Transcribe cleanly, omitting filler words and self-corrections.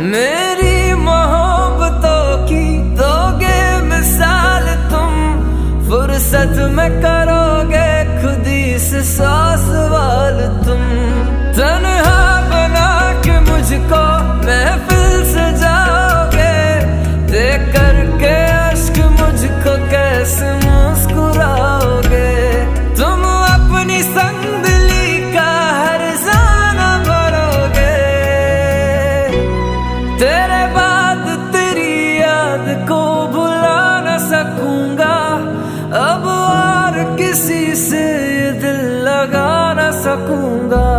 मेरी मोहब्बतों की दोगे मिसाल तुम, फुर्सत में करोगे खुद ही से 100 सवाल तुम। तन्हा बना के मुझको महफिल सजाओगे, देख करके अश्क मुझको कैसे मुस्कुराओगे। तुम अपनी संदली का हर जाना भरोगे, तेरे बाद तेरी याद को भुला न सकूंगा, अब और किसी से दिल लगा न सकूंगा।